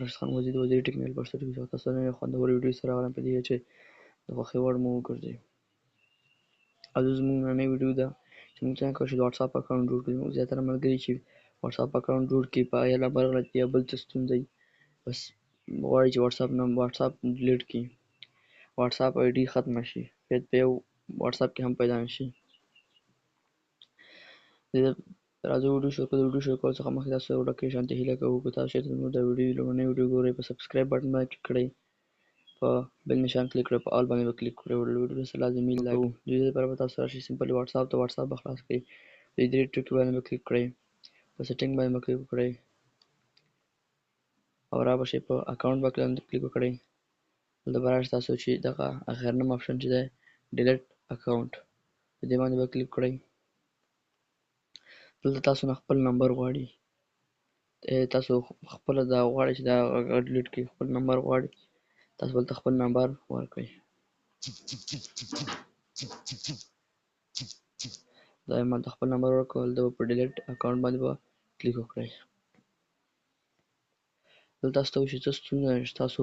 راشد خان وزیر د وزیري ټکنالوژۍ په سټډیو کې تاسو نوې خوندورې ویډیو سره راغلم په دې چې د خوښۍ وړ مو وګرځي. او زموږ نننۍ ویډیو ده چې موږ څنګه کولی شو د واتساپ اکاونټ جوړ کړو. زموږ زیاتره ملګري چې واتساپ اکاونټ جوړ کړي په یا نمبر غلط یا بل څه ستونزه وي، بس غواړي چې واتساپ ډیلیټ کړي، واتساپ آی ډي ختمه شي، باید په یو واتساپ کې هم پیدا نشي. راځو ویډیو شروع کړو. د ویډیو شروع کولو څخه مخکې تاسو یو ډکه شانتې هیله کوو که تاسو چېرته زموږ د ویډیو لومړنۍ ویډیو ګورئ په سبسکرایب بټن باندې کلیک کړئ، په بل نشان کلیک کړئ، په آل باندې به کلیک کړئ. د ویډیو سره لازمي لایک کوو. د دې لپاره به تاسو راشئ سمپلي واتساپ ته، واتساپ به خلاص کړئ، په دې درې ټکي باندې به کلیک کړئ، په سیټینګ باندې به کلیک وکړئ او را به شئ په اکاونټ باندې کلیک وکړئ. دلته به راشي تاسو چې دغه اخرنم آپشن چې دی ډیلیټ اکاونټ، په دې باندې به کلیک کړئ. دلته تاسو نه خپل نمبر غواړي، تاسو خپله دا غواړئ چې دا ډیلیټ کړئ، خپل نمبر غواړي، تاسو دلته خپل نمبر ورکړئ. دا یې ما ته خپل نمبر ورکړ، دلته به په ډیلیټ اکاونټ باندې به کلیک وکړئ. دلته تاسو ته وایي چې څه ستونزه ده چې تاسو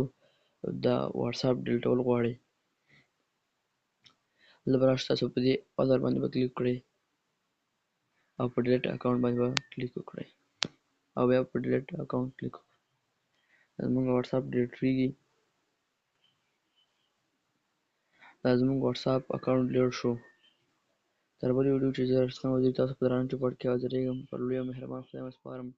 دا واتساپ ډیلیټول غواړئ. دلته به راشئ تاسو په دې اذر باندې به کلیک کړئ او په ډیلیټ اکاونټ باندې به کلیک وکړئ او بیا په ډیلیټ اکاونټ کلیک وکړئ. زموږ واتساپ ډیلیټېږي. دا زموږ واتساپ اکاونټ ډیلیټ شو. تر بلې ویډیو چې زه راشد خان وزیر تاسو په درانه چوپړ کې حاضرېږم. پر لوی او مهربان خدای مو سپارم.